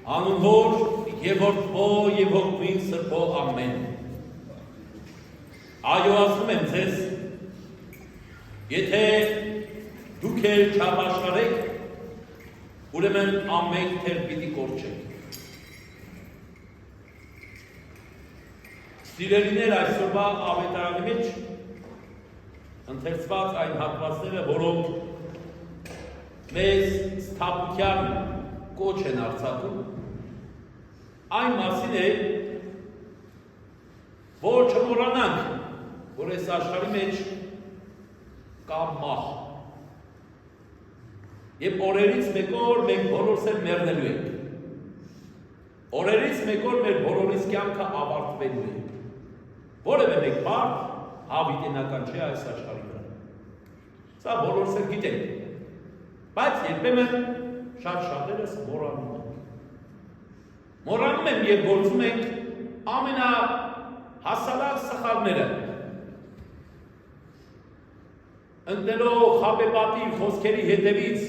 Անունհոր եւ Որդու եւ Հոգու Սրբո ամեն։ Այո, ասում եմ ձեզ, եթե դուք էլ չապաշխարեք, ուրեմն ամեն թեր պիտի կորչեք։ Սիրելիներ, այսօրվա ավետարանի մեջ ընթերցված այն հատվածները, որոնք մեզ սթափության կոչ են արձակում, այն մասին է, որ չմոռանանք, որ այս աշխարհի մեջ կա մահ։ Եվ օրերից մեկ օր մենք բոլորս էլ մեռնելու ենք։ Օրերից մեկ օր մեր բոլորիս կյանքը ավարտվելու է։ Որևէ մեկ բան հավիտենական չէ այս աշխարհի վրա։ Սա բոլորս էլ գիտենք։ Բայց երբեմն շատ-շատերս մոռանում ենք։ Մոռանում ենք եւ գործում ենք ամենահասարակ սխալները։ Ընկնելով խաբեբատի խոսքերի հետևից,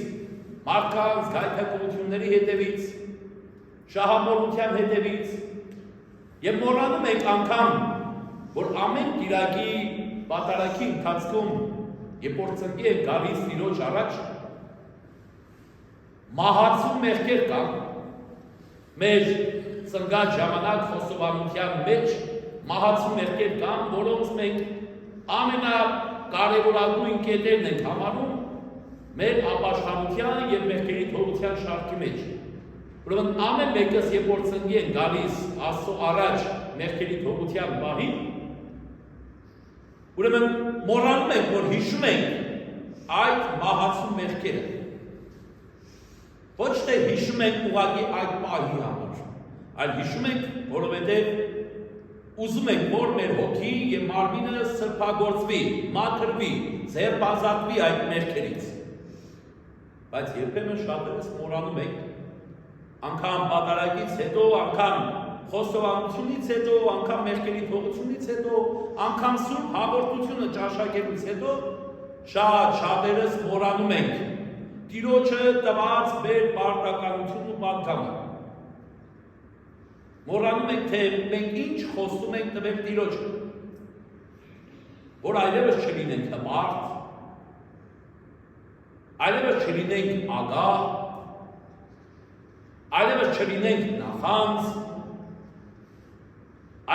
մարդկանց գայթակղությունների հետևից, շահամոլության հետևից եւ մոռանում ենք անգամ, որ ամեն կիրակի պատարագի ընթացքում, երբ որ ծնկի ենք գալիս Տիրոջ առաջ, մահացու մեղքեր կան, մեր ծնգած ժամանակ խոստովանության մեջ մահացու մեղքեր կան, որոնց մենք ամենակարևորագույն կետերն ենք համարում մեր ապաշխարության եւ մեղքերի թողության շարքի մեջ։ Ուրեմն ամեն մեկս երբ որ ծնկի են գալիս Աստծո առաջ մեղքերի թողության պահին, ուրեմն մոռանում ենք, որ հիշում ենք այդ մահացու մեղքերը։ Ոչ թե հիշում ենք ուղղակի այդ պահի համար, այլ հիշում ենք, որովհետև ուզում ենք, որ մեր հոգի եւ մարմինը սրբագործվի, մաքրվի, ձերբազատվի այդ մեղքերից։ Բայց երբեմն շատերս մոռանում ենք, անգամ պատարագից հետո, անգամ խոստովանությունից հետո, անգամ մեղքերի թողությունից հետո, անգամ սուրբ հաղորդությունը ճաշակելուց հետո, շատ-շատերս մոռանում ենք Տիրոջը տված մեր պարտականությունն ու պատգամը։ Մոռանում ենք, թե մենք ինչ խոսում ենք տվել Տիրոջը, որ այլևս չլինենք հմարտ, այլևս չլինենք ագահ, այլևս չլինենք նախանձ,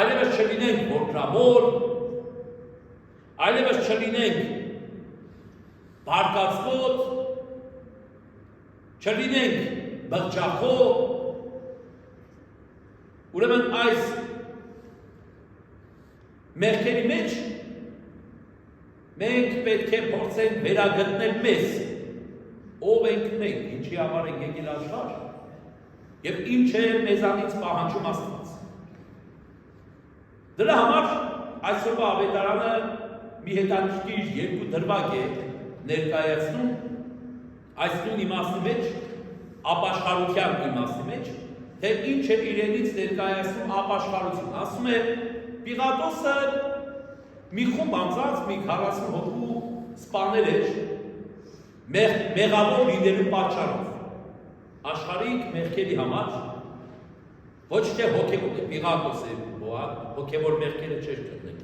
այլևս չլինենք որդրամոր, այլևս չլինենք բարկացվոտ, չլինենք բղջախո, ուրեմն այս մեղքերի մեջ մենք պետք է փորձենք վերագտնել մեզ, ով ենք մենք, ինչի համար ենք եկել աշխարհ, եւ ինչ է մեզանից պահանջում Աստված։ Դրա համար այսօրվա ավետարանը մի հետաքրքիր երկու դրվագ է ներկայացնում այս նույն իմաստի մեջ, ապաշխարության իմաստի մեջ, թե ինչ է իրենից ներկայացնում ապաշխարություն։ Ասում է Պիղատոսը մի խումբ անձանց մի 40 հոգու սպանել էր մեղավոր լինելու պատճառով։ Աշխարհիկ մեղքերի համար, ոչ թե հոգևոր Պիղատոսը հոգևոր մեղքերը չէր գտնել։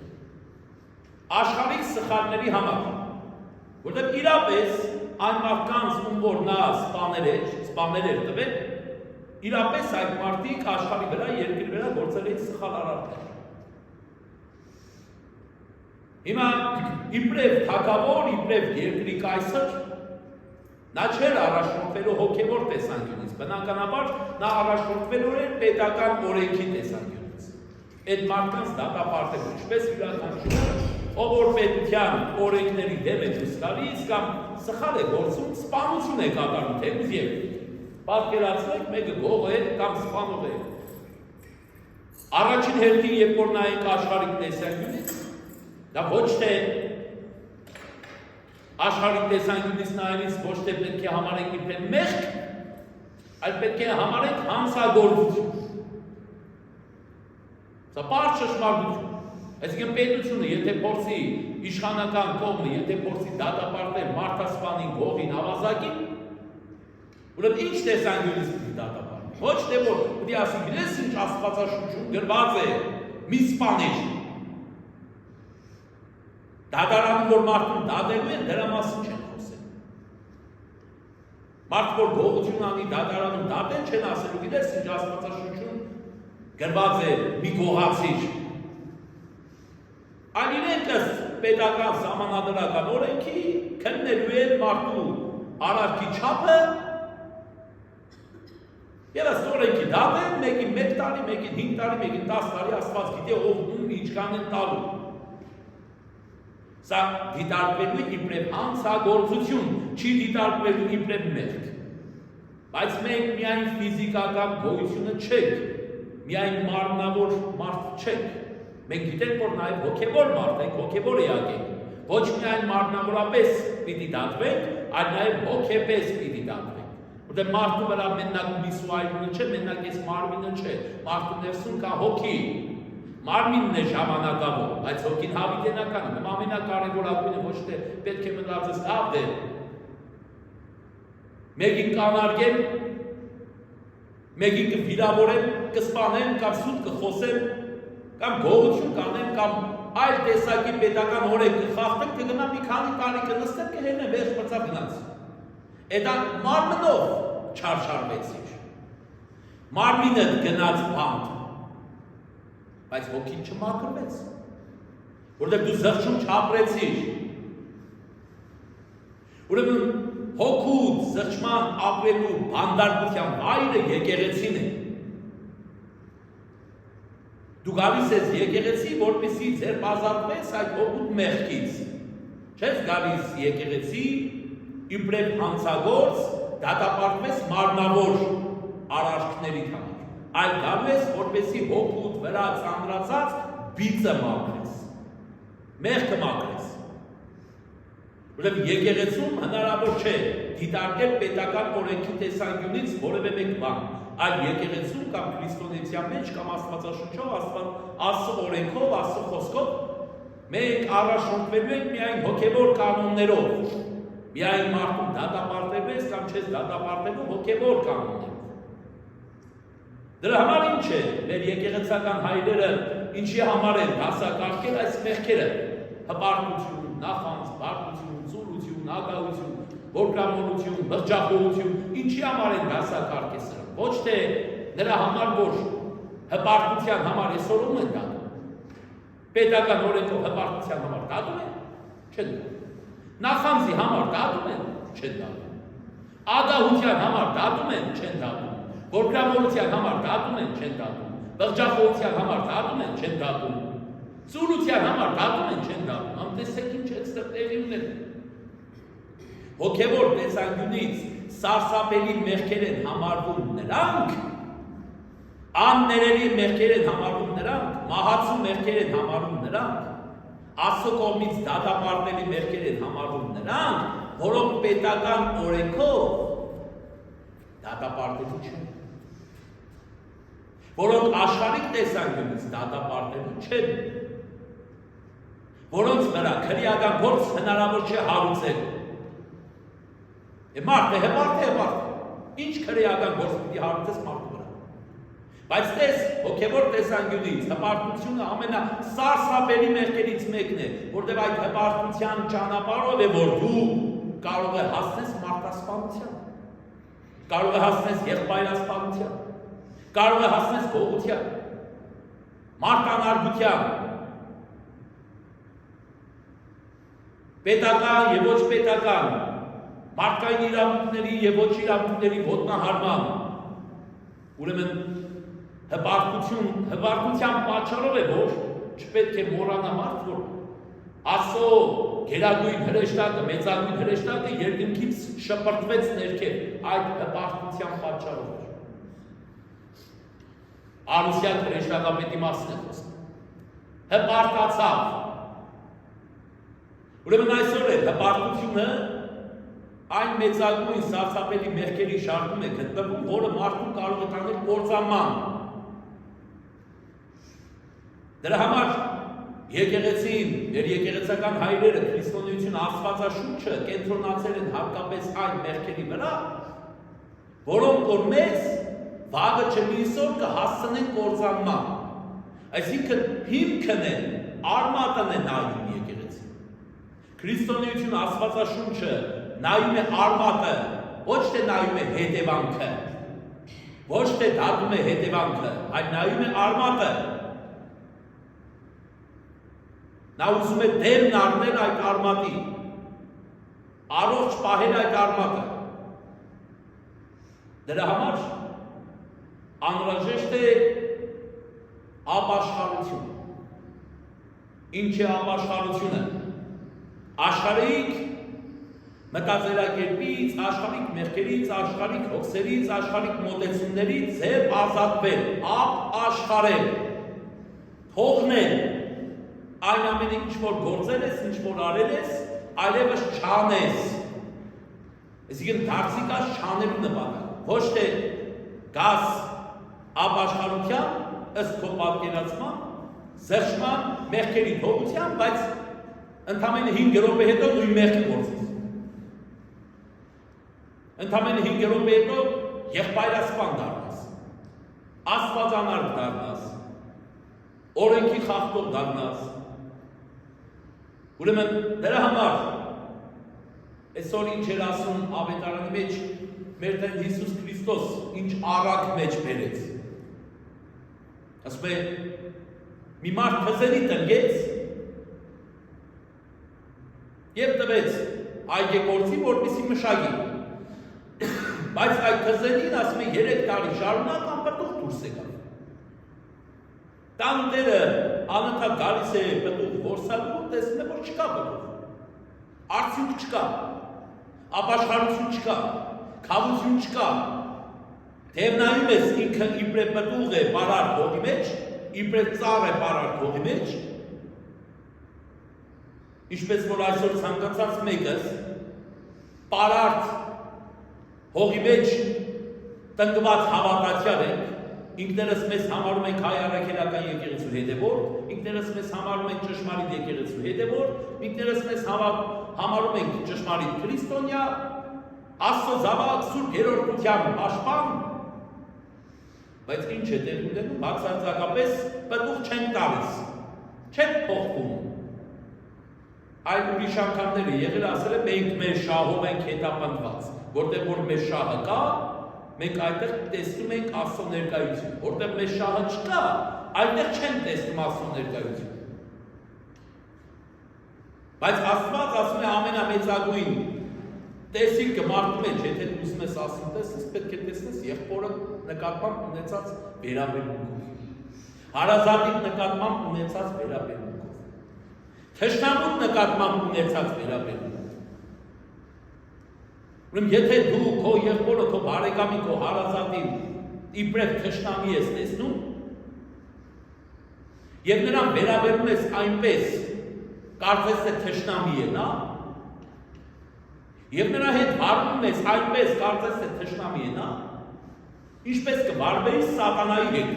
Աշխարհիկ սխալների համար, որտեղ իրապես այն մարդկանց, ում որ նա սպանել էր տվել, իրապես այդ մարդիկ աշխարհի վրա, երկրի վրա գործել են սխալ արարքներ։ Հիմա իբրև թագավոր, իբրև երկրի կայսր, նա չէր առաջնորդվելու հոգևոր տեսանկյունից, բնականաբար նա առաջնորդվելու էր պետական օրենքի տեսանկյունից։ Այդ մարդկանց դատապարտել, ինչպես յուրաքանչյուրը, ով որ պետության օրենքների դեմ է դուրս գալիս կամ սխալ է գործում, սպանություն է կատարում, թեկուզ եւ պատկերացնեք մեկը գող է կամ սպանող է։ Առաջին հերթին, երբ որ նայենք աշխարհիկ տեսանկյունից, դա ոչ թե աշխարհիկ տեսանկյունից նայելիս ոչ թե պետք է համարենք իբրև մեղք, այլ պետք է համարենք հանցագործություն։ Սա պարզ ճշմարտություն։ Այսինքն պետությունը, եթե փորձի իշխանական կողմը, եթե փորձի դատապարտել մարդասպանին, գողին, ավազակին, ուրեմն ինչ տեսանկյունից պիտի դատապարտի։ Ոչ թե որ պիտի ասի, գիտես ինչ Աստվածաշունչում գրված է մի սպանիչ։ Դատարանում որ մարդուն դատելու են, դրա մասին չեն խոսել։ Մարդ որ գողություն անի դատարանում դատեն չեն ասելու, գիտես ինչ Աստվածաշունչում գրված է մի գողացիչ։ Այլ իրենք ըստ պետական սահմանադրական օրենքի քննելու են մարդու արարքի չափը եւ ըստ օրենքի դատեն մեկին 1 տարի, մեկին 5 տարի, մեկին 10 տարի, Աստված գիտի ով ում ինչքան են տալու։ Սա դիտարկվելու իբրև հանցագործություն, չի դիտարկվելու իբրև մեղք։ Բայց մենք միայն ֆիզիկական գոյությունը չենք, միայն մարմնավոր մարդ չենք։ Մենք գիտենք, որ նաև հոգևոր մարդ ենք, հոգևոր էակ ենք։ Ոչ միայն մարմնավորապես պիտի դատվենք, այլ նաև հոգեպես պիտի դատվենք։ Որտեղ մարդու վրա մենակ միսուայրունը չէ, մենակ այս մարմինը չէ, մարդու ներսում կա հոգի։ Մարմինն է ժամանակավոր, բայց հոգին հավիտենական է, ամենակարևորագույնը ոչ թե պետք է մնացած հավդել։ Մեկին կանարգեն, մեկին կվիրավորեն, կսպանեն, կամ սուտ կխոսեն, կամ գողություն կանեն, կամ այլ տեսակի պետական օրենք կխախտեն, կգնա մի քանի տարի կնստեն, կհենեն վերջ բրծավ գնաց։ Էդա մարմնով չարշարվեցիր։ Մարմինը գնաց բանդ, բայց հոգին չմաքրվեց, որտեղ դու զղջում չապրեցիր։ Ուրեմն հոգու զղջման ապրելու բանդարկության վայրը եկեղեցին է։ Դու գալիս ես եկեղեցի, որպեսզի ձեր ազատվես այդ հոգուտ մեղքից։ Չես գալիս եկեղեցի, իբրև հանցագործ, դատապարտվես մարմնավոր արարքների համար։ Այլ գալու ես, որպեսզի հոգուտ վրա ծանրացած բիծը մաքրես, մեղքը մաքրես։ Ուրեմն եկեղեցում հնարավոր չէ դիտարկել պետական օրենքի տեսանկյունից որևէ մեկ բան, այլ եկեղեցում կամ քրիստոնեության մեջ կամ Աստվածաշունչով, Աստծո օրենքով, Աստծո խոսքով մենք առաջնորդվելու ենք միայն հոգևոր կանոններով, միայն մարդուն դատապարտելու ես կամ չես դատապարտելու հոգևոր կանոններով։ Դրա համար ինչ է, մեր եկեղեցական հայրերը ինչի համար են դասակարգել այս մեղքերը, հպարտություն, նախանձ, բարդություն, ծուլություն, ագահություն, որգրամոլություն, բղջախոհություն, ինչի համար են դասակարգել սրանք, ոչ թե նրա համար, որ հպարտության համար այսօր ում են դատում, պետական օրենքով հպարտության համար դատում են, չեն դատում, նախանձի համար դատում են, չեն դատում, ագահության համար դատում են, չեն դատում, որգրամոլության համար դատում են, չեն դատում, բղջախոհության համար դատում են, չեն դատում, ծուլության համար դատում են, չեն դատում, ամտեսեք ինչ այստեղ տեղի ունել։ Հոգևոր տեսանկյունից սարսափելի մեղքեր են համարվում նրանք, աններելի մեղքեր են համարվում նրանք, մահացու մեղքեր են համարվում նրանք, Աստծո կողմից դատապարտելի մեղքեր են համարվում նրանք, որոնք պետական օրենքով դատապարտելու չեն, որոնք աշխարհիկ տեսանկյունից դատապարտելու չեն, որոնց վրա քրեական գործ հնարավոր չէ հարուցել։ Մարդ է, ինչ քրեական գործ պիտի հարուցես մարդու վրա։ Բայց տես, հոգևոր տեսանկյունից հպարտությունը ամենասարսափելի մեղքերից մեկն է, որտեղ այդ հպարտության ճանապարհով է, որ դու կարող է հասնես մարդասպանության, կարող է հասնես եղբայրասպանության, կարող է հասնես գողության, մարդանարգության, պետական եւ ոչ պետական, մարդկային իրավունքների եւ ոչ իրավունքների ոտնահարման, ուրեմն հպարտության պատճառով է, որ չպետք է մոռանա մարդ, որ Աստծո գերագույն հրեշտակը, մեծագույն հրեշտակը երկնքից շպրտվեց ներքև այդ հպարտության պատճառով էր։ Արուսյան հրեշտակապետի մասն է խոսքը։ Հպարտացավ։ Ուրեմն այսօր է հպարտությունը այն մեծագույն սարսափելի մեղքերի շարքում է գտնվում, որը մարդուն կարող է տանել կործանման։ Դրա համար եկեղեցին, մեր եկեղեցական հայրերը, քրիստոնեություն, Աստվածաշունչը կենտրոնացել են հատկապես այն մեղքերի վրա, որոնք որ մեզ վաղը չմիսոր կհասցնեն կործանման։ Այսինքն հիմքն է, արմատն է նայում եկեղեցին։ Քրիստոնեություն Աստվածաշունչը նայում է արմատը, ոչ թե նայում է հետևանքը, ոչ թե դատում է հետևանքը, այլ նայում է արմատը։ Նա ուզում է դերն առնել այդ արմատի, առողջ պահել այդ արմատը։ Դրա համար անհրաժեշտ է ապաշխարություն։ Ինչ է ապաշխարությունը։ Աշխարհիկ մտածելակերպից, աշխարհիկ մեղքերից, աշխարհիկ հոգսերից, աշխարհիկ մոտեցումներից ձեր ազատվել, ապաշխարել, թողնել այն ամենը ինչ որ գործել ես, ինչ որ արել ես, այլևս չանես։ Այսինքն դարձի կաս չանելու նպատակ, ոչ թե գաս ապաշխարության, ըստ քո պատկերացման, զերծման, մեղքերի թողության, բայց ընդամենը 5 րոպե հետո նույն մեղքը գործես։ Ընդամենը 5 րոպե հետո եղբայրասպան դառնաս, աստվածանար դառնաս, օրենքի խախտող դառնաս։ Ուրեմն դրա համար այսօր ինչ էր ասում ավետարանի մեջ մեր Տեր Հիսուս Քրիստոս ինչ առակ մեջ բերեց։ Ասում է մի մարդ թզերի տնկեց եւ տվեց այգեգործի, որպեսզի մշակի։ Բայց այդ թզերին ասում է 3 տարի շարունակ անպտուղ դուրս եկավ։ Տանտերը անընդհատ գալիս է պտուղ որսալու, տեսնում է, որ չկա պտուղ, արդյունք չկա, ապաշխարություն չկա, քավություն չկա, թեև նայում ես ինքը իբրև պտուղ է պարարտ հողի մեջ, իբրև ծառ է պարարտ հողի մեջ, ինչպես որ այսօր ցանկացած մեկս պարարտ հողի մեջ տնկված հավատացյալ ենք, ինքներս մեզ համարում ենք հայ առաքելական եկեղեցու հետևորդ, ինքներս մեզ համարում ենք ճշմարիտ եկեղեցու հետևորդ, ինքներս մեզ համարում ենք ճշմարիտ քրիստոնյա, Աստծո զավակ Սուրբ Երրորդության պաշտպան, բայց ինչ է տեղ ունենում, բացարձակապես պտուղ չեն տալիս, չեն փոխվում։ Այլ ուրիշ անգամներ է եղել ասել է մենք մեր շահով ենք հետապնդված, որտեղ որ մեր շահը կա, մենք այդտեղ տեսնում ենք Աստծո ներկայություն, որտեղ մեր շահը չկա, այդտեղ չեն տեսնում Աստծո ներկայություն։ Բայց Աստված ասում է ամենամեծագույն տեսիլքը մարդու մեջ, եթե դու ուզում ես ասում տեսնես, պետք է տեսնես եղբորը նկատմամբ ունեցած վերաբերմունքով, հարազատի նկատմամբ ունեցած վերաբերմունքով, թշնամու նկատմամբ ունեցած վերաբերմունքով։ Ուրեմն եթե դու քո եղբորը, քո բարեկամի, քո հարազատին իբրև թշնամի ես տեսնում եւ նրան վերաբերում ես այնպես, կարծես թե թշնամի է նա, եւ նրա հետ վարվում ես այնպես, կարծես թե թշնամի է նա, ինչպես կվարվեεις սատանայի հետ։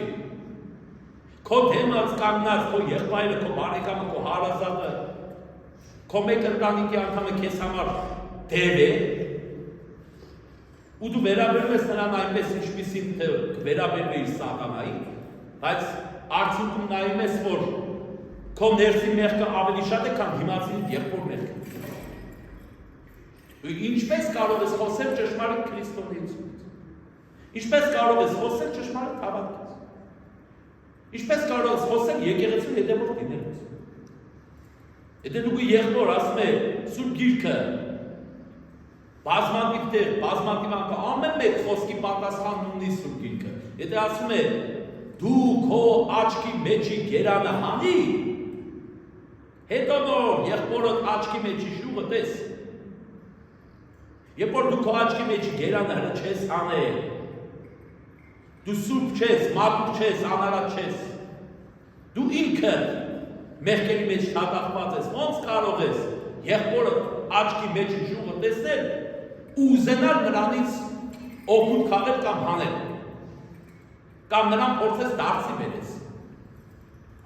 Քո դեմած կանգնած քո եղբայրը, քո բարեկամը, քո հարազատը, քո մեկ ընտանիքի անդամը քեզ համար դև է, ու դու վերաբերում ես նրան այնպես, ինչպիսին թե վերաբերվեիր սատանայի, բայց արդյունքում նայում ես, որ քո ներսի մեղքը ավելի շատ է, քան դիմացի եղբոր մեղքը։ Ինչպես կարող ես խոսել ճշմարիտ քրիստոնեությունից։ Ինչպես կարող ես խոսել ճշմարիտ հավատքից։ Ինչպես կարող ես խոսել եկեղեցու հետևորդ լինելուց։ Եթե դու եղբոր ասում է Սուրբ Գիրքը, բազմաթիվ տեղ, բազմաթիվ անգամ ամեն մեկ խոսքի պատասխան ունի Սուրբ Գիրքը։ Եթե ասում է դու քո աչքի մեջի գերանը հանի, հետո նոր եղբորդ աչքի մեջի շուղը տես։ Երբ որ դու քո աչքի մեջ գերանը չես անել, դու սուրբ չես, մաքուր չես, անարատ չես, դու ինքդ մեղքերի մեջ հատախված ես, ոնց կարող ես եղբորը աչքի մեջ շուղը տեսնել ու ուզենալ նրանից օգուտ քաղել կամ հանել, կամ նրան փորձես դարձի բերես։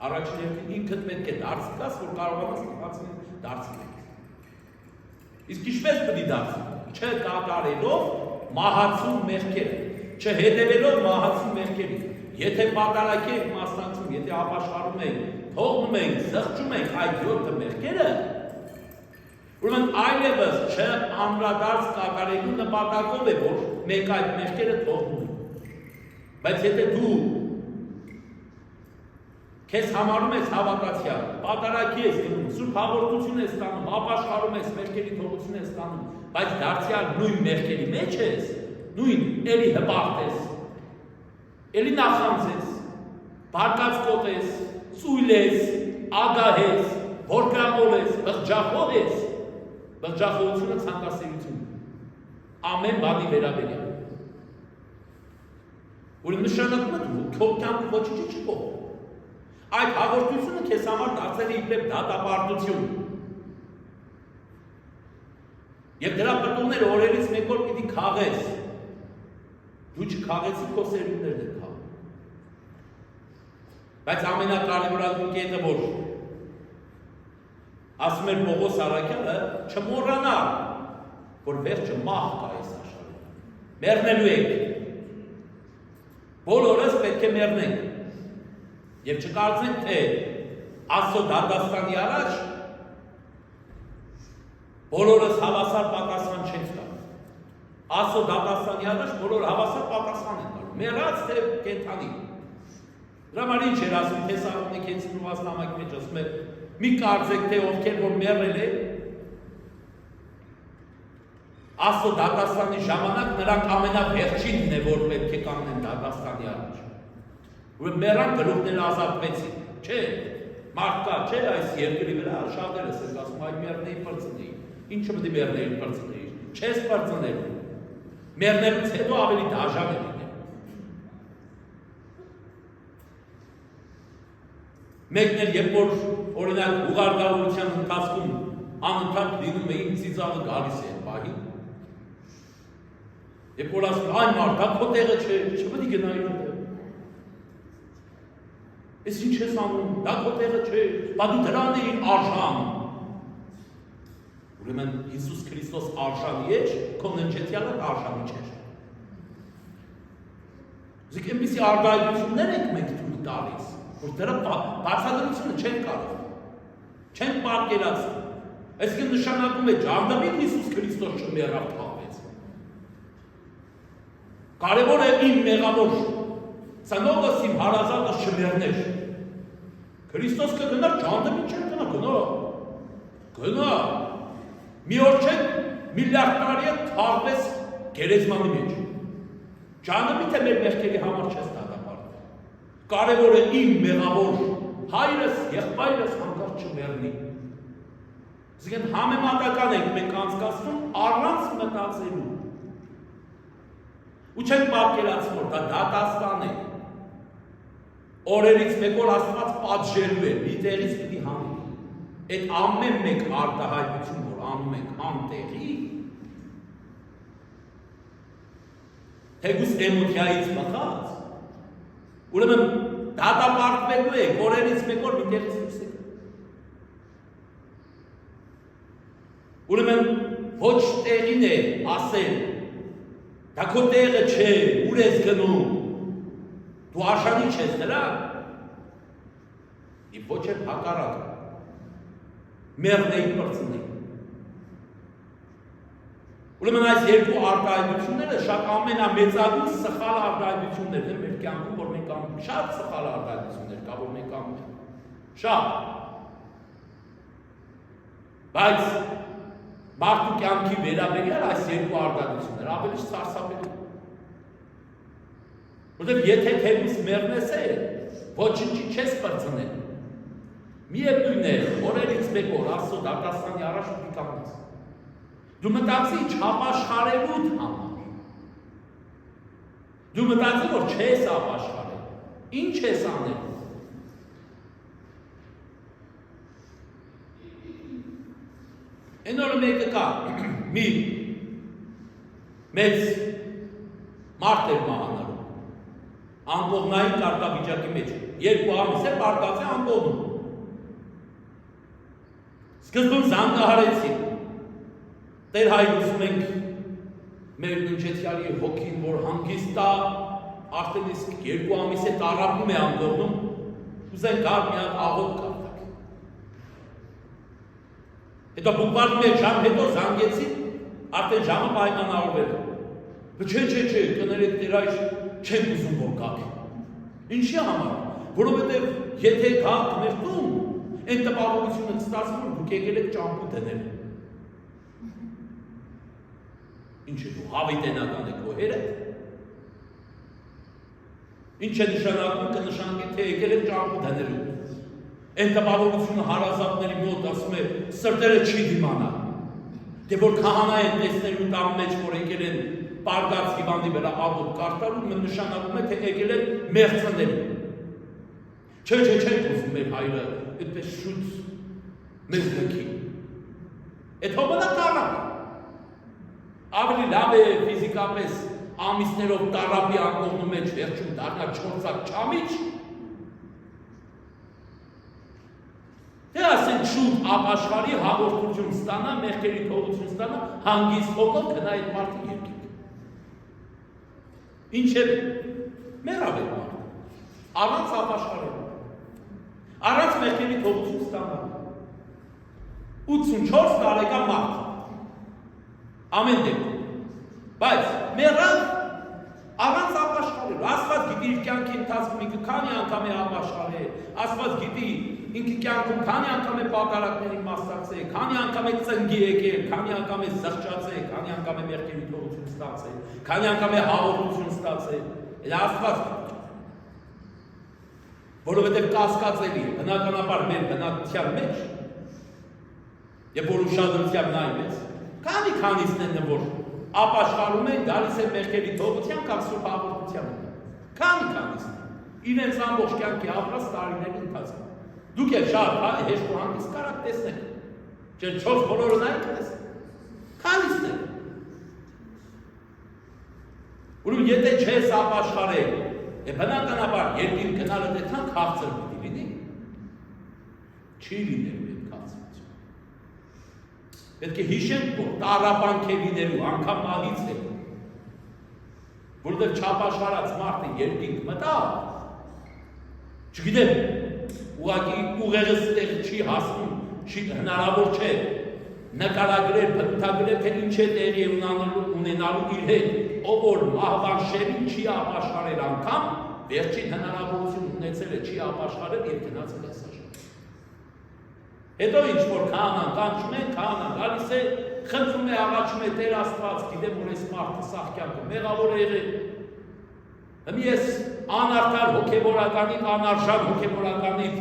Առաջին հերթին ինքդ պետք է դարձի տաս, որ կարողանաս դարձնել դարձի բերես։ Իսկ ինչպես պետք է դարձի չկատարելով մահացու մեղքերը, չհետևելով մահացու մեղքերի։ Եթե պատարագի եք մասնակցում, եթե ապաշխարում եք, թողնում եք, զղջում եք այդ 7 մեղքերը, ուրեմն այլևս չանդրադարձ կատարելու նպատակով է, որ մեկ այդ մեղքերը թողնում եք։ Բայց եթե դու քեզ համարում ես հավատացյալ, պատարագի ես գնում, սուրբ հաղորդություն ես ստանում, ապաշխարում ես, մեղքերի թողություն ես ստանում, բայց դարձյալ նույն մեղքերի մեջ ես, նույն էլի հպարտ ես, էլի նախանձ ես, բարկացկոտ ես, ծույլ ես, ագահ ես, որգամոլ ես, բղջախոհ ես, բղջախոհությունը ցանկասիրություն, ամեն բանի վերաբերյալ։ Ուրեմն նշանակում է դու քո կյանքը ոչինչ չի փոխում։ Այդ հաղորդությունը քեզ համար դարձել է իբրև դատապարտություն։ Եվ դրա պտուղները օրերից մեկ օր պիտի քաղես։ Դու չքաղեցի քո սերունդներն է քաղում։ Բայց ամենակարևորագույն կետը որ ասում էր Պողոս Առաքյալը, չմոռանալ, որ վերջը մահ կա այս աշխարհում։ Մեռնելու եք։ Բոլորս պետք է մեռնենք։ Եվ չկարծենք, թե Աստծո դատաստանի առաջ բոլորս հավասար պատասխան չենք տալու։ Աստծո դատաստանի առաջ բոլորը հավասար պատասխան են տալու։ Մեռած թե կենդանի։ Դրա համար ինչ էր ասում Թեսաղոնիկեցի նուված նամակի մեջ ասում է, մի կարծեք, թե ովքեր որ մեռել է, Աստծո դատաստանի ժամանակ նրանք ամենավերջինն է, որ պետք է կանգնեն դատաստանի առաջ։ Ուրեմն մեռան գլուխները ազատվեցին, չէ, մարդ կա, չէ, այս երկրի վրա շատերս են ասում, այ մեռնեի պրծնեի, ինչը պետք է մեռնեի պրծնեի, չես պրծնել, մեռնելուց հետո ավելի դաժան է լինել։ Մեկն էլ երբ որ օրինակ ուղարկավորության ընթացքում անընդհատ լինում է իմ ծիծաղը գալիս է պահին, երբ որ ասում այն մարդա քո տեղը չէ, չպետք է գնայի այդտեղ։ Ես ինչ ես անում, դա քո տեղը չէ, բա դու դրան էիր արժան։ Ուրեմն Հիսուս Քրիստոս արժանի էր, քո ննջեցյալը արժանի չէր։ Իսկ այնպիսի արտահայտություններ ենք մենք թույլ տալիս, որ դրա բացատրությունը չեն կարող, չեն պատկերացնում։ Այսինքն նշանակում է ջանդամին Հիսուս Քրիստոս չմեռավ թաղվեց։ Կարևոր է իմ մեղավոր ծնողս իմ հարազատս չմեռներ։ Քրիստոս կգնար ջանդամին չէր գնա։ Մի օր չէ միլիարդ տարի է թաղվեց գերեզմանի մեջ։ Ջանդամին թե մեր մեղքերի համար չես դատապարտվել։ Կարևոր է իմ մեղավոր հայրս, եղբայրս հանկարծ չմեռնի։ Այսինքն համեմատական ենք մենք անցկացնում առանց մտածելու։ Ու չենք պատկերացնում, որ դա դատաստան է։ Օրերից մեկ օր Աստված պատժելու է, մի տեղից պիտի հանի։ Այդ ամեն մեկ արտահայտություն, որ անում ենք անտեղի, թեկուզ էմոցիայից բխած, ուրեմն դատապարտվելու եք, օրերից մեկ օր մի տեղից դուրս եք։ Ուրեմն ոչ տեղին է ասել, դա քո տեղը չէ, ուր ես գնում, դու արժանի չես դրա, և ոչ էլ հակառակ, մեղնեի պրծնեի։ Ուրեմն այս երկու արտահայտությունները շատ ամենամեծագույն սխալ արտահայտություններն են մեր կյանքում, որ մենք անում, շատ սխալ արտահայտություններ կա, որ մենք անում ենք, շատ։ Բայց մարդու կյանքի վերաբերյալ այս երկու արտահայտությունները ավելի սարսափելի։ Որտեղ եթե թեկուզ մեռնես է, ոչինչի չես պրծնել։ Միևնույն է, օրերից մեկ օր Աստծո դատաստանի առաջ պիտի կանգնես։ Դու մտածի չապաշխարելուդ համար։ Դու մտածի, որ չես ապաշխարել։ Ինչ ես անել։ Այն օրը մեկը կա, մի մեծ մարդ էր մահանալու, անկողնային կարգավիճակի մեջ, 2 ամիս է պարտած է անկողնում։ Սկզբում զանգահարեցին, Տեր Հայր ուզում ենք մեր ննջեցյալի հոգին, որ հանգիստ է, արդեն իսկ 2 ամիս է տարապում է անդողնում, ուզեն գար մի հատ աղոտ կարդակ։ Հետո բուկվար մեկ ժամ հետո զանգեցին, արդեն ժամը պայմանավորվել է։ Չէ, կներեք դեր այս չեն ուզում որ գաք։ Ինչի համար, որովհետև եթե գաք մեր տուն, այն տպավորությունը ստացվում, որ դուք եկել եք ճամփու դնել։ Ինչ է դու հավիտենական եք հոհերը։ Ինչ է նշանակում, կնշանակի թե եկել եք ճամփու դնելու։ Այն տպավորությունը հարազատների մոտ ասում է սրտերը չի դիմանա։ Դե որ քահանա են տեսնելու տան մեջ, որ եկել են պարգած հիվանդի վրա աղոտ կարտալու, նշանակում է թե եկել են մեղցնելու։ Չէ, ուզում մեր հայրը այդպես շուտ մեզ լքի։ Այդ հոբնա տարապ։ Ավելի լավ է ֆիզիկապես ամիսներով տարապի անկողնու մեջ վերջում դառնա 4 ծակ չամիչ։ Թե ասեն շուտ ապաշխարի հաղորդություն ստանա, մեղքերի թողություն ստանա, հանգիստ հոգով գնա այդ մարդի երկինք։ Ինչ է մեռավ այդ մարդը, առանց ապաշխարելու, առանց մեղքերի թողություն ստանա, 84 տարեկան մարդ, ամեն դեպքում, բայց մեռավ առանց ապաշխարելու, Աստված գիտի իր կյանքի ընթացքում ինքը քանի անգամ է ապաշխարել, Աստված գիտի ինքը կյանքում քանի անգամ է պակարակներին մասնակցել, քանի անգամ է ծնգի եկել, քանի անգամ է զղջացել, քանի անգամ է մեղքերի թողություն ստացել, քանի անգամ է հաղորդություն ստացել, էլ Աստված որովհետև կասկածելի է, բնականաբար մեր բնակության մեջ, եւ որ ուշադրությամբ նայում ես, քանիսն են որ ապաշխարում են, գալիս են մեղքերի թողության կամ սուրբ հաղորդության, քանիսն իրենց ամբողջ կյանքի ապրած տարիների ընթացքում։ Դուք էլ շատ հեշտ ու հանգիստ կարաք տեսնեք, չէ 4 բոլորը նայեք տեսնեք, քանիսն են։ Ուրեմն եթե չես ապաշխարել, բնականաբար երկիր գնալը դեթան քաղցր պիտի լինի, չի լինելու այդ քաղցրությունը։ Պետք է հիշենք, որ տառապանք է լինելու, անգամ մահից է, որովհետև չապաշխարած մարդը երկինք մտա, չգիտեմ, ուղղակի ուղեղս տեղ չի հասնում, հնարավոր չէ նկարագրել, բնութագրել, թե ինչ է տեղի ունենալու իր հետ, ով որ մահվան շերին չի ապաշխարել անգամ, վերջին հնարավորություն ունեցել է, չի ապաշխարել և գնացել է սաշել։ Հետո ինչ-որ քահանան կանչում են, քահանան գալիս է, խնդրում է, աղաչում է Տեր Աստված, գիտեմ, որ այս մարդը սաղ կյանքը մեղավոր է եղել։ Ես անարդար հոգևորականից, անարժան հոգևորականից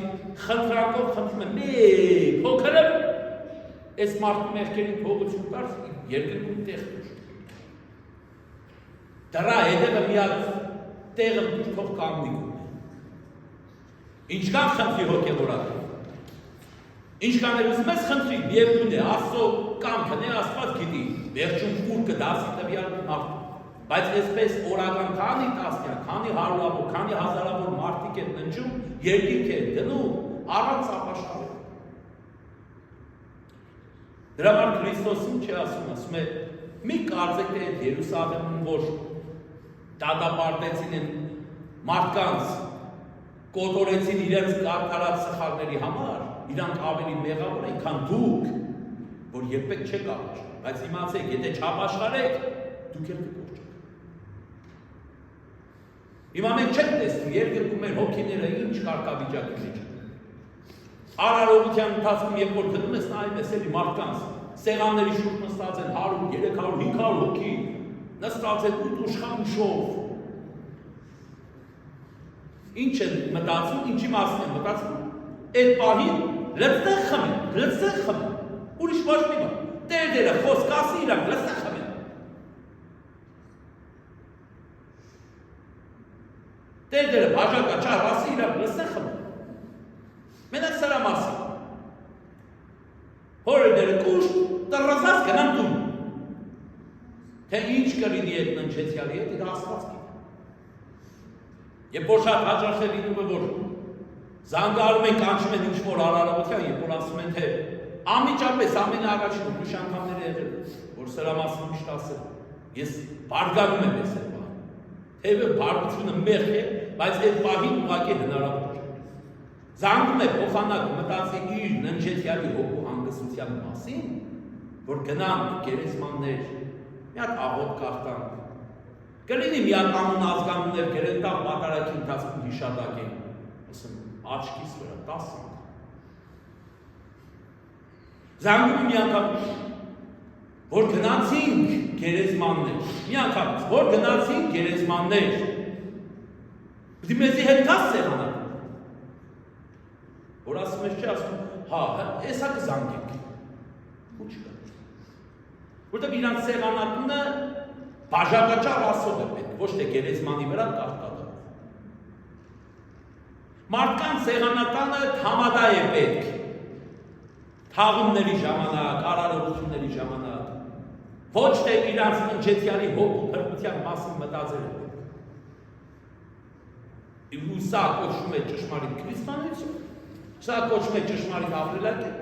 խնդրանքով խնդրում եմ, մեկ փոքրը այս մարդու մեղքերին թողություն տար, երկրում տեղ դուր։ Դրա հետևը մի հատ տեղը թող կանգնի գունի։ Ինչքան խնդրի հոգևորական։ Ինչքան էլ ուզում ես խնդրի, միևնույն է, Աստծո կամքն է, Աստված գիտի, վերջում ուր կդասի տվյալ մարդու։ Բայց այսպես օրական քանի տասնյակ, քանի հարյուրավոր, քանի հազարավոր մարդիկ են ննջում, երկինք են դնում, առանց ապաշխարել։ Դրա համար Քրիստոսին չի ասում է, մի կարծեք թե այդ Երուսաղեմում, որ դատապարտեցին են մարդկանց, կոտորեցին իրենց կարգարած սխալների համար, իրանք ավելի մեղավոր են, քան դուք, որ երբեք չեք ապաշխարել, բայց իմացեք, եթե չապաշխարեք, դուք էլ կկորչեք։ Հիմա մենք չենք տեսնում երկրում մեր հոգիները ինչ կարգավիճակի մեջ են։ Արարողության ընթացքում երբ որ գնում ես նայում ես էլի մարդկանց, սեղանների շուրջ նստած են 100, 300, 500 հոգի, նստած են ուշխանուշով։ Ինչ են մտածում, ինչի մասին են մտածում, այդ պահին լծնեն խմեն, ուրիշ ոչ մի բան, տերդերը խոսք ասի իրանք լծնեն խմեն։ Տերդերը բաժակա չար ասի իրանք լծնեն խմեն։ Մենակ սրա մասին։ Հորերները կուշտ, տրռացած գնան տուն։ Թե ինչ կլինի այդ ննջեցյալի հետ, իր Աստված գիտի։ Երբ որ շատ հաճախ է լինում է, որ զանգարում են, կանչում են ինչ-որ արարողության, երբ որ ասում են, թե անմիջապես ամենաառաջին ուրիշ անգամներ է եղել, որ սրա մասին միշտ ասել։ Ես բարգանում եմ ես այդ պահին։ Թեև բարգությունը մեղք է, բայց այդ պահին ուղղակի հնարավոր չէ։ Զանգում է փոխանակ մտածի իր ննջեցյալի հոգու հանգստության մասին, որ գնանք գերեզմաններ, մի հատ աղոտ կախտանք, կլինի միականուն ազգանուններ գրեն տան պատարակի ընթացքում հիշատակեն, ասում աչքիս վրա 10 անգամ։ Զանգում մի անգամ, որ գնացինք գերեզմաններ, մի անգամ, որ գնացինք գերեզմաններ, դի մեզի հետ կաս սեղանակ, որ ասում ես չէ, ասում, հա, էսա կզանգենք, ու չկա։ Որտեղ իրանց սեղանակունը բաժակաճար ասով է պետք, ոչ թե գերեզմանի վրա կարտադա։ Մարդկանց սեղանականը համադա է պետք, թաղումների ժամանակ, արարողությունների ժամանակ, ոչ թե իրանց ննջեցյալի հոգու փրկության մասին մտածել է պետք։ Ու սա կոչվում է ճշմարիտ քրիստոնեություն, սա կոչվում է ճշմարիտ ապրելակերպ,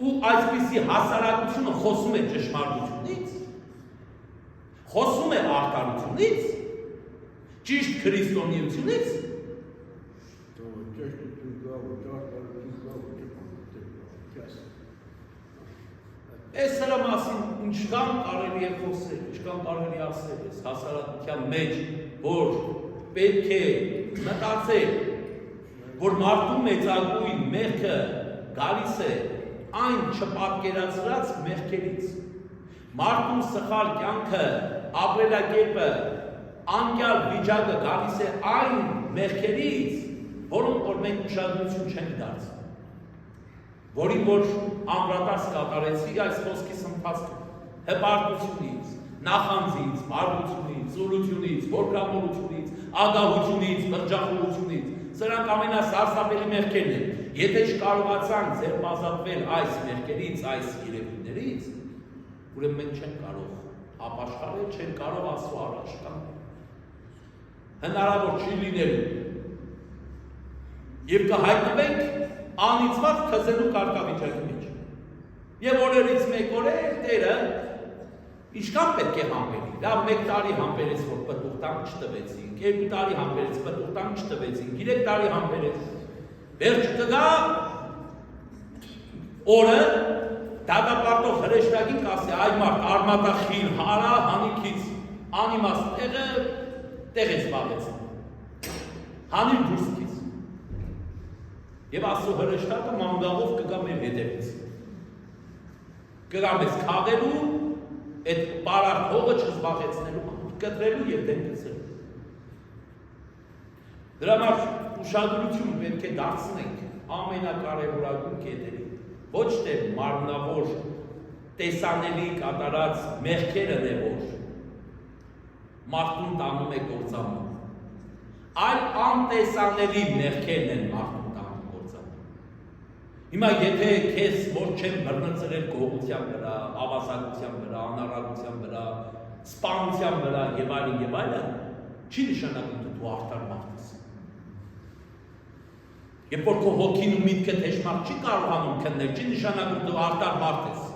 ու այսպիսի հասարակությունը խոսում է ճշմարտությունից, խոսում է արդարությունից, ճիշտ քրիստոնեությունից, Այս հրա մասին ինչքան կարելի է խոսել, ինչքան կարելի ասել ես հասարակության մեջ, որ պետք է մտածել, որ մարդու մեծագույն մեղքը գալիս է այն չպատկերացրած մեղքերից։ Մարդու սխալ կյանքը, ապրելակերպը, անկյալ վիճակը գալիս է այն մեղքերից, որոնք որ մենք ուշադրություն չենք դարձնում։ Որին որ ամրատաս կատարեցի այս խոսքիս ընթացքում, հպարտությունից, նախանձից, բարդությունից, զորությունից, որքրամոլությունից, ագահությունից, մրջախուլությունից, սրանք ամենասարսափելի մեղքերն են։ Եթե չկարողացանք ձերբազատվել այս մեղքերից, այս երևույթներից, ուրեմն մենք չենք կարող ապաշխարել, չենք կարող Աստծո առաջ կանգնել։ Հնարավոր չի լինելու։ Եվ կհայտնվենք անիծված թզելու կարգավիճակի մեջ։ Եվ օրերից մեկ օր Տերը ինչքան պետք է համբերի։ Լավ 1 տարի համբերեց, որ պտուղ տանք չտվեցինք, 2 տարի համբերեց, պտուղ տանք չտվեցինք, 3 տարի համբերեց։ Վերջ կգա օրը դատապարտող հրեշտակին կասի այ մարդ արմատախիլ հարա հանիքից անիմաստ տեղ է զբաղեցնում։ Հանիր դուրսքից։ Եվ Աստծո հրեշտակը մանգաղով կգա մեր հետևից։ Կգա մեզ քաղելու, այդ պարարտ հողը չզբաղեցնելու, կտրելու և դեմ գցելու։ Դրա համար ուշադրություն պետք է դարձնենք ամենակարևորագույն կետերին, ոչ թե մարմնավոր տեսանելի կատարած մեղքերն է, որ մարդուն տանում է կործանում, այլ անտեսանելի մեղքերն են մարդուն Հիմա եթե քեզ որ չեմ բռնցրել գողության վրա, ավազակության վրա, անարագության վրա, սպանության վրա եւ այլն, չի նշանակում դու արդար մարդ ես։ Երբ որ քո հոգին ու միտքը թեժմարտ չի կարողանում քննել, չի նշանակում դու արդար մարդ ես։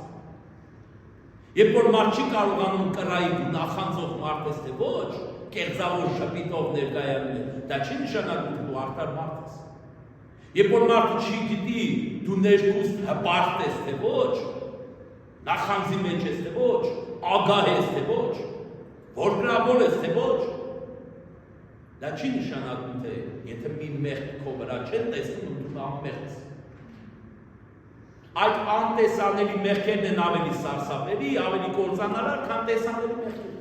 Երբ որ մարդ չի կարողանում կռայի ու նախանձող մարդ ես, թե ոչ, կեղծավոր շփիտով ներկայանում, դա չի նշանակում դու արդար մարդ ես։ Երբ որ մարդը չի գիտի դու ներքուստ հպարտ ես թե ոչ, նախանձի մեջ ես թե ոչ, ագահ ես թե ոչ, որգրավոր ես թե ոչ, դա չի նշանակում թե եթե մի մեղք քո վրա չեն տեսնում դու անմեղք ես։ Այդ անտեսանելի մեղքերն են ավելի սարսափելի, ավելի կործանարար, քան տեսանելի մեղքերը։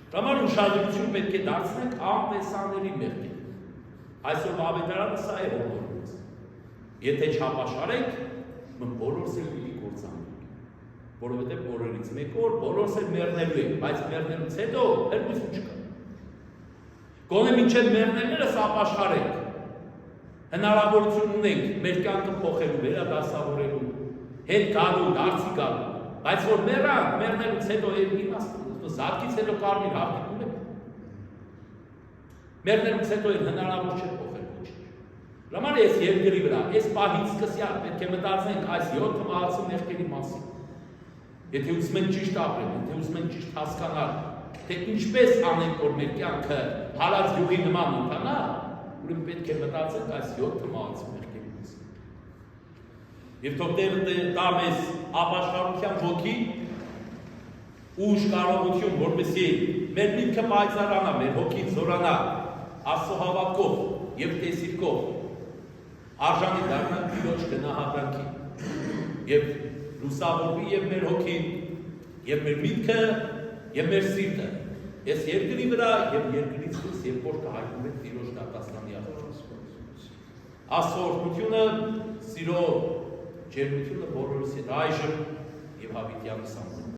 Դրա համար ուշադրություն պետք է դարձնենք անտեսանելի մեղքերին։ Այսօր ավետարանը սա է ողորմած։ Եթե չապաշխարենք, մենք բոլորս էլ պիտի կործանենք։ Որովհետև օրերից մեկ օր բոլորս էլ մեռնելու ենք, բայց մեռնելուց հետո փրկություն չկա։ Գոնե մինչև մեռնելներս ապաշխարենք։ Հնարավորություն ունենք մեր կյանքը փոխելու, վերադասավորելու, հետ գալու, դարձի գալու, բայց որ մեռանք, մեռնելուց հետո իմաստը, զատկից հետո կարմիր հաղթիքում ենք։ Մեռնելուց հետո հնարավոր չէ փոխել ոչինչ։ Դրա համար ես երկրի վրա, այս պահից սկսյալ պետք է մտածենք այս 7 մահացու մեղքերի մասին։ Եթե ուզում ենք ճիշտ ապրել, եթե ուզում ենք ճիշտ հասկանալ, թե ինչպես անենք, որ մեր կյանքը հարած յուղի նման ընթանա, ուրեմն պետք է մտածենք այս 7 մահացու մեղքերից։ Եվ թող Տերը տա մեզ ապաշխարության ոգի, ուժ կարողություն, որպեսզի մեր միտքը պայծառանա, մեր հոգին զորանա, Աստծո հավատքով եւ տեսիլքով, արժանի դառնանք Տիրոջ գնահատանքին եւ լուսավորվի եւ մեր հոգին, եւ մեր միտքը, եւ մեր սիրտը, այս երկրի վրա եւ երկրից դուրս, երբ որ կհայտնվի Տիրոջ դատաստանի աղբյուր։ Աստծո օրհնությունը, սիրո ջերմությունը բոլորիս հետ այժմ եւ հավիտյանս անունով։